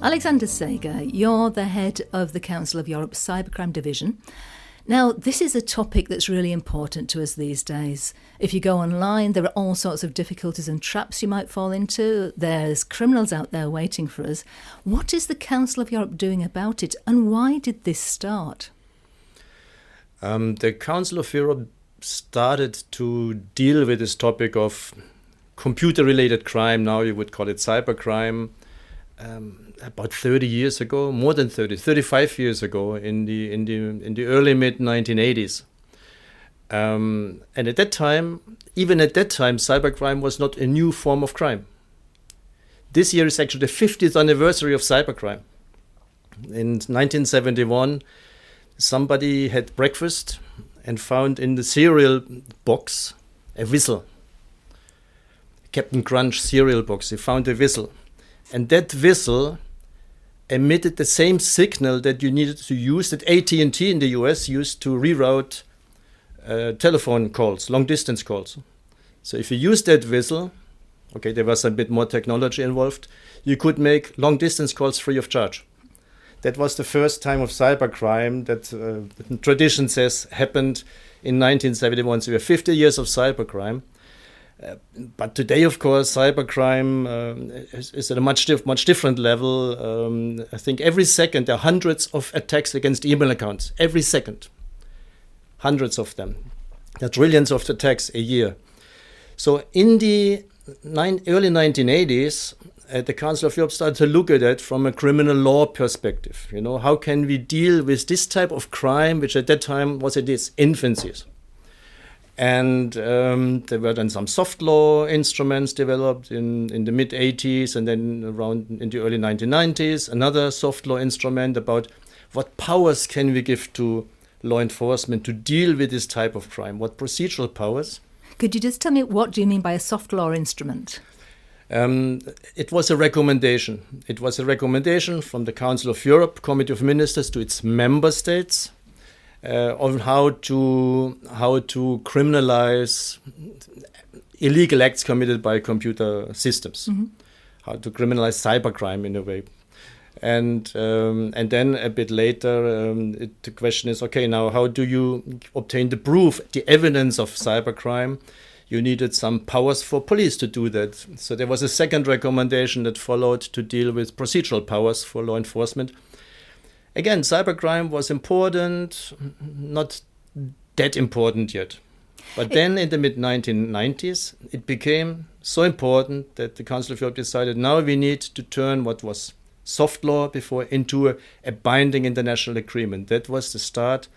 Alexander Seger, you're the head of the Council of Europe's Cybercrime Division. Now, this is a topic that's really important to us these days. If you go online, there are all sorts of difficulties and traps you might fall into. There's criminals out there waiting for us. What is the Council of Europe doing about it, and why did this start? The Council of Europe started to deal with this topic of computer-related crime. Now you would call it cybercrime. About 30 years ago, more than 30, 35 years ago, in the early mid 1980s, and at that time, cybercrime was not a new form of crime. This year is actually the 50th anniversary of cybercrime. In 1971, somebody had breakfast and found in the cereal box a whistle. Captain Crunch cereal box. He found a whistle. And that whistle emitted the same signal that you needed to use, that AT&T in the US used to reroute telephone calls, long-distance calls. So if you used that whistle, okay, there was a bit more technology involved, you could make long-distance calls free of charge. That was the first time of cybercrime that tradition says happened in 1971. So we have 50 years of cybercrime. But today, of course, cybercrime is at a much different level. I think every second there are hundreds of attacks against email accounts. Every second. Hundreds of them. There are trillions of attacks a year. So in the early 1980s, the Council of Europe started to look at it from a criminal law perspective. You know, how can we deal with this type of crime, which at that time was at its infancy? And there were then some soft law instruments developed in the mid-80s, and then around in the early 1990s, another soft law instrument about what powers can we give to law enforcement to deal with this type of crime, what procedural powers. Could you just tell me, what do you mean by a soft law instrument? It was a recommendation. It was a recommendation from the Council of Europe, Committee of Ministers, to its member states, on how to criminalize illegal acts committed by computer systems, how to criminalize cybercrime in a way, and then a bit later the question is, okay, now how do you obtain the proof, the evidence of cybercrime? You needed some powers for police to do that. So there was a second recommendation that followed to deal with procedural powers for law enforcement. Again, cybercrime was important, not that important yet. But then in the mid-1990s, it became so important that the Council of Europe decided now we need to turn what was soft law before into a binding international agreement. That was the start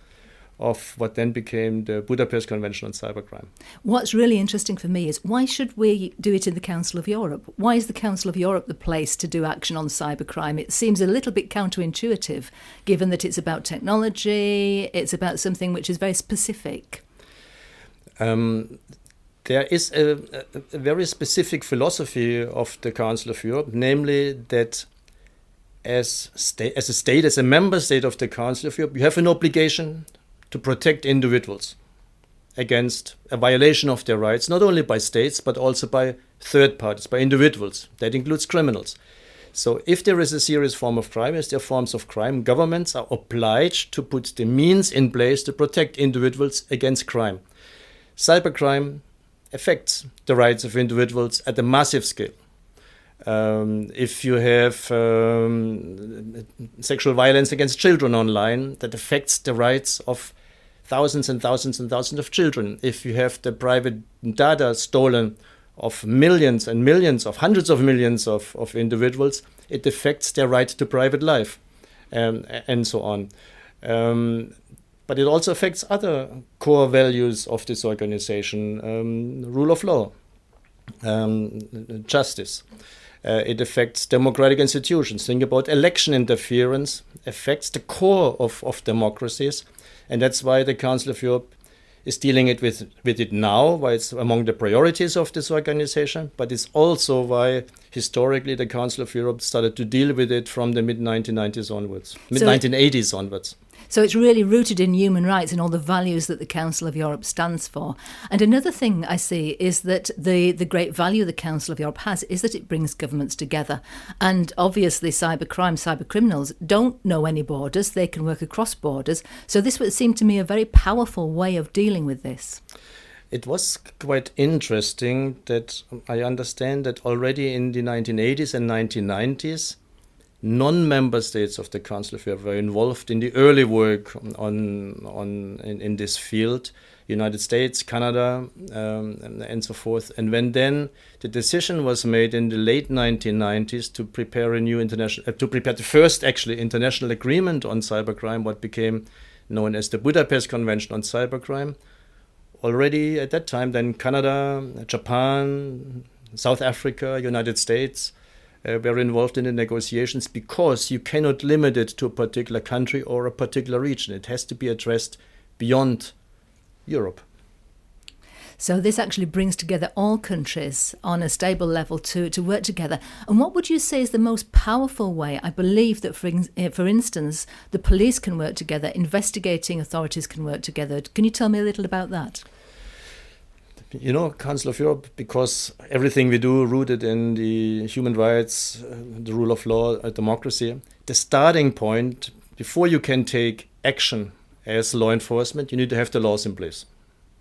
of what then became the Budapest Convention on Cybercrime. What's really interesting for me is, why should we do it in the Council of Europe? Why is the Council of Europe the place to do action on cybercrime? It seems a little bit counterintuitive, given that it's about technology, it's about something which is very specific. There is a very specific philosophy of the Council of Europe, namely that as a member state of the Council of Europe, you have an obligation to protect individuals against a violation of their rights, not only by states, but also by third parties, by individuals. That includes criminals. So if there is a serious form of crime, as there are forms of crime, governments are obliged to put the means in place to protect individuals against crime. Cybercrime affects the rights of individuals at a massive scale. If you have sexual violence against children online, that affects the rights of thousands and thousands and thousands of children. If you have the private data stolen of millions and millions, of hundreds of millions of individuals, it affects their right to private life, and so on. But it also affects other core values of this organization, rule of law, justice. It affects democratic institutions. Think about election interference, affects the core of democracies. And that's why the Council of Europe is dealing with it now, why it's among the priorities of this organization, but it's also why historically the Council of Europe started to deal with it from the mid-1990s onwards, mid-1980s onwards. So it's really rooted in human rights and all the values that the Council of Europe stands for. And another thing I see is that the great value the Council of Europe has is that it brings governments together. And obviously cyber criminals don't know any borders. They can work across borders. So this would seem to me a very powerful way of dealing with this. It was quite interesting that I understand that already in the 1980s and 1990s, non-member states of the Council of Europe were involved in the early work in this field, United States, Canada, and so forth. And when then the decision was made in the late 1990s to prepare the first actually international agreement on cybercrime, what became known as the Budapest Convention on Cybercrime, already at that time, then Canada, Japan, South Africa, United States were involved in the negotiations, because you cannot limit it to a particular country or a particular region. It has to be addressed beyond Europe. So this actually brings together all countries on a stable level to work together. And what would you say is the most powerful way? I believe that, for instance, the police can work together, investigating authorities can work together. Can you tell me a little about that? You know, Council of Europe, because everything we do rooted in the human rights, the rule of law, democracy, the starting point, before you can take action as law enforcement, you need to have the laws in place.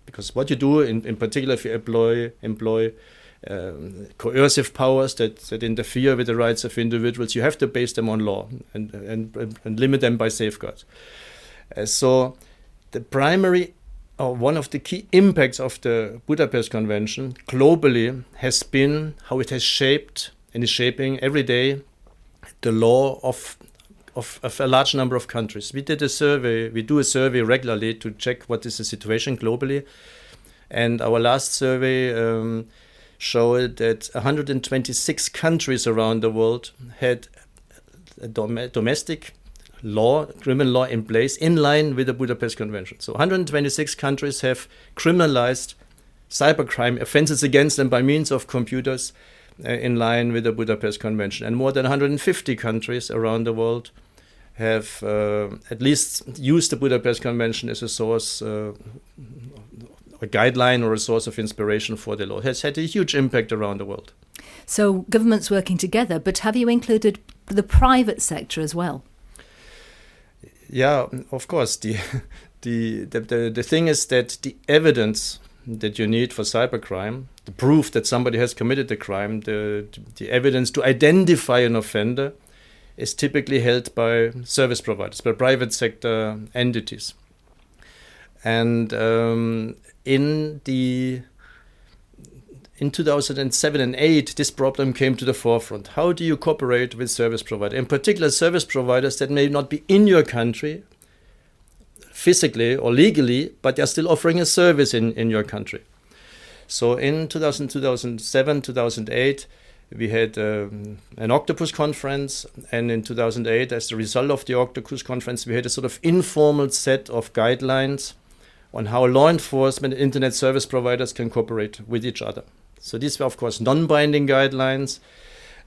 Because what you do, in particular, if you employ coercive powers that interfere with the rights of individuals, you have to base them on law and limit them by safeguards. So the primary, or one of the key impacts of the Budapest Convention globally has been how it has shaped and is shaping every day the law of a large number of countries. We do a survey regularly to check what is the situation globally. And our last survey showed that 126 countries around the world had a domestic law, criminal law in place in line with the Budapest Convention. So 126 countries have criminalized cybercrime offenses against them by means of computers in line with the Budapest Convention. And more than 150 countries around the world have at least used the Budapest Convention as a source, a guideline or a source of inspiration for the law. It has had a huge impact around the world. So governments working together, but have you included the private sector as well? Yeah, of course. The thing is that the evidence that you need for cybercrime, the proof that somebody has committed the crime, the evidence to identify an offender, is typically held by service providers, by private sector entities. And in 2007 and 2008, this problem came to the forefront. How do you cooperate with service providers? In particular, service providers that may not be in your country physically or legally, but they're still offering a service in your country. So in 2007, 2008, we had an Octopus conference, and in 2008, as the result of the Octopus conference, we had a sort of informal set of guidelines on how law enforcement and internet service providers can cooperate with each other. So these were, of course, non-binding guidelines.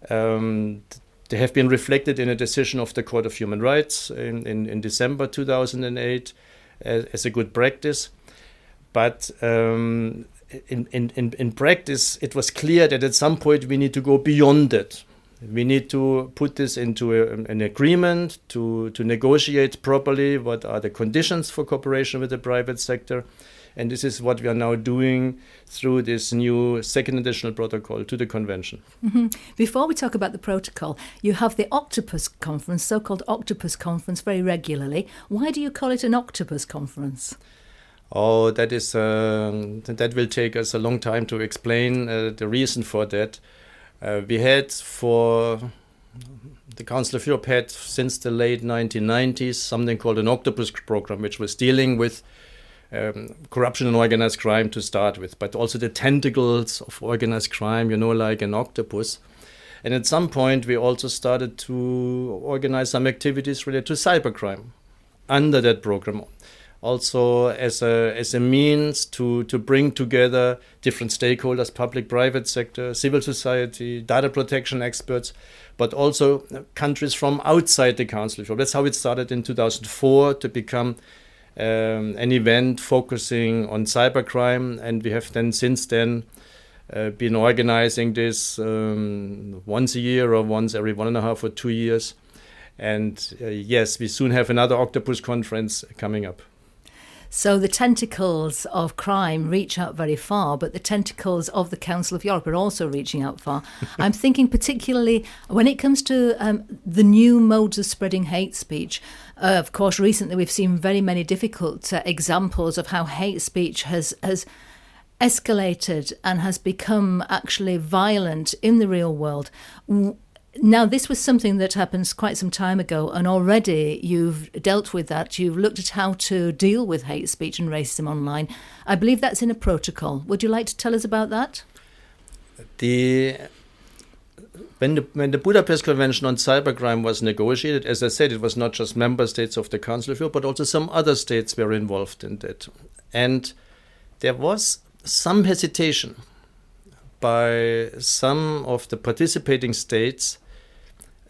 They have been reflected in a decision of the Court of Human Rights in December 2008 as a good practice. But in practice, it was clear that at some point we need to go beyond that. We need to put this into an agreement to negotiate properly what are the conditions for cooperation with the private sector. And this is what we are now doing through this new second additional protocol to the convention. Mm-hmm. Before we talk about the protocol, you have the Octopus conference, so-called Octopus conference, very regularly. Why do you call it an Octopus conference? Oh, that will take us a long time to explain the reason for that. We had the Council of Europe had since the late 1990s something called an Octopus program, which was dealing with corruption and organized crime to start with, but also the tentacles of organized crime, like an octopus. And at some point, we also started to organize some activities related to cybercrime under that program. also as a means to bring together different stakeholders, public, private sector, civil society, data protection experts, but also countries from outside the Council of Europe. That's how it started in 2004 to become an event focusing on cybercrime, and we have then since then been organizing this once a year or once every 1.5 or 2 years. And yes, we soon have another Octopus conference coming up. So the tentacles of crime reach out very far, but the tentacles of the Council of Europe are also reaching out far. I'm thinking particularly when it comes to the new modes of spreading hate speech. Of course, recently we've seen very many difficult examples of how hate speech has escalated and has become actually violent in the real world. Now, this was something that happened quite some time ago, and already you've dealt with that. You've looked at how to deal with hate speech and racism online. I believe that's in a protocol. Would you like to tell us about that? When the Budapest Convention on Cybercrime was negotiated, as I said, it was not just member states of the Council of Europe, but also some other states were involved in that. And there was some hesitation by some of the participating states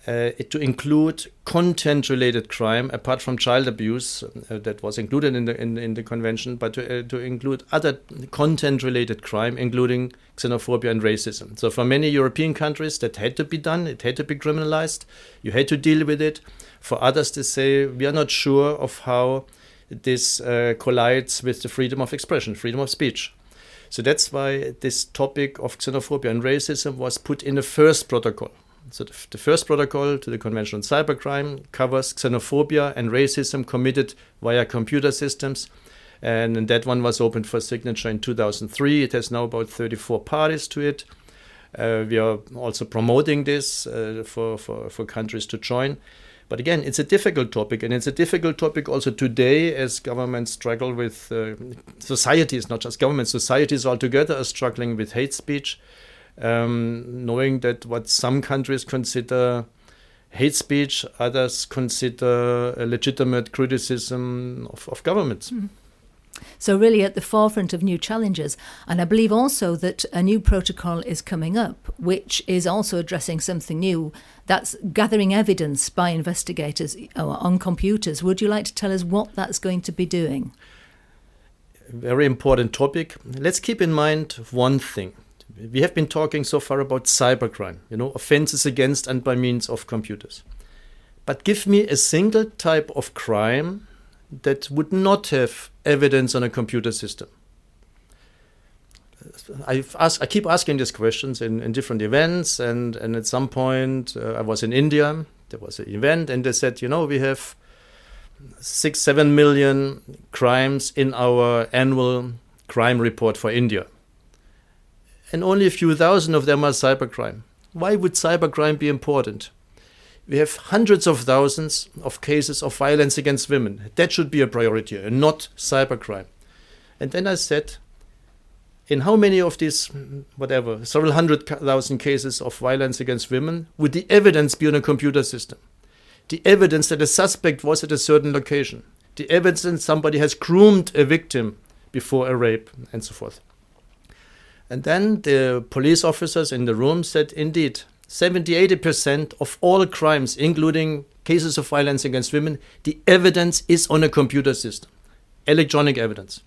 to include content-related crime, apart from child abuse that was included in the convention, but to include other content-related crime, including xenophobia and racism. So for many European countries, that had to be done. It had to be criminalized. You had to deal with it. For others, to say, we are not sure of how this collides with the freedom of expression, freedom of speech. So that's why this topic of xenophobia and racism was put in the first protocol. So the first protocol to the Convention on Cybercrime covers xenophobia and racism committed via computer systems. And that one was opened for signature in 2003. It has now about 34 parties to it. We are also promoting this for countries to join. But again, it's a difficult topic, and it's a difficult topic also today as governments struggle with societies, not just governments, societies altogether are struggling with hate speech, knowing that what some countries consider hate speech, others consider a legitimate criticism of governments. Mm-hmm. So really at the forefront of new challenges. And I believe also that a new protocol is coming up, which is also addressing something new. That's gathering evidence by investigators on computers. Would you like to tell us what that's going to be doing? Very important topic. Let's keep in mind one thing. We have been talking so far about cybercrime, offenses against and by means of computers. But give me a single type of crime that would not have evidence on a computer system. I keep asking these questions in different events, and at some point I was in India. There was an event, and they said, we have 6-7 million crimes in our annual crime report for India, and only a few thousand of them are cybercrime. Why would cybercrime be important? We have hundreds of thousands of cases of violence against women. That should be a priority, and not cybercrime. And then I said, in how many of these, several 100,000 cases of violence against women would the evidence be on a computer system? The evidence that a suspect was at a certain location. The evidence that somebody has groomed a victim before a rape, and so forth. And then the police officers in the room said, indeed, 70-80% of all crimes, including cases of violence against women, the evidence is on a computer system, electronic evidence.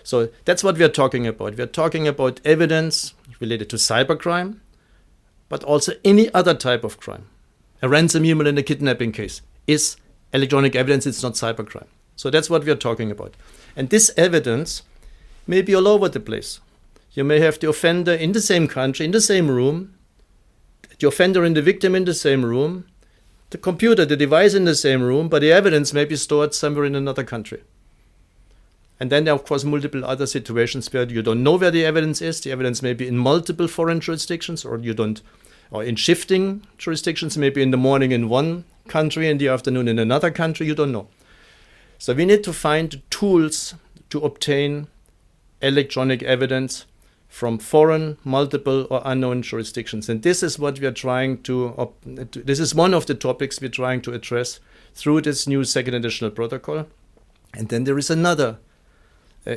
So that's what we are talking about. We are talking about evidence related to cybercrime, but also any other type of crime. A ransom email in a kidnapping case is electronic evidence, it's not cybercrime. So that's what we are talking about. And this evidence may be all over the place. You may have the offender in the same country, in the same room, the offender and the victim in the same room, the computer, the device in the same room, but the evidence may be stored somewhere in another country. And then there are, of course, multiple other situations where you don't know where the evidence is. The evidence may be in multiple foreign jurisdictions, or in shifting jurisdictions, maybe in the morning in one country, in the afternoon in another country, you don't know. So we need to find tools to obtain electronic evidence from foreign, multiple, or unknown jurisdictions. And this is what we are trying this is one of the topics we're trying to address through this new second additional protocol. And then there is another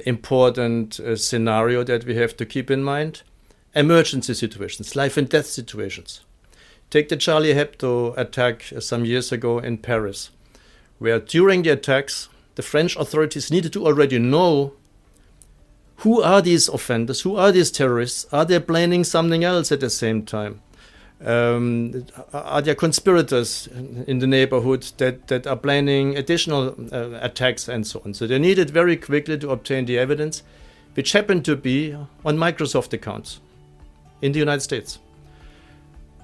important scenario that we have to keep in mind: emergency situations, life and death situations. Take the Charlie Hebdo attack some years ago in Paris, where during the attacks, the French authorities needed to already know who are these offenders, who are these terrorists, are they planning something else at the same time? Are there conspirators in the neighborhood that are planning additional attacks and so on? So they needed very quickly to obtain the evidence, which happened to be on Microsoft accounts in the United States.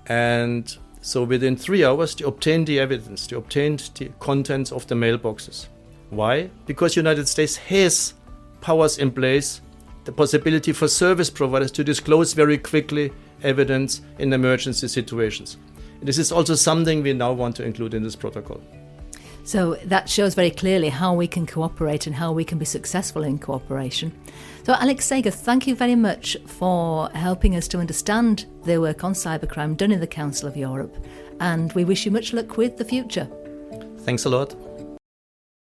And so within 3 hours, they obtained the evidence, they obtained the contents of the mailboxes. Why? Because the United States has powers in place, the possibility for service providers to disclose very quickly evidence in emergency situations. This is also something we now want to include in this protocol. So that shows very clearly how we can cooperate and how we can be successful in cooperation. So Alex Seger, thank you very much for helping us to understand the work on cybercrime done in the Council of Europe, and we wish you much luck with the future. Thanks a lot.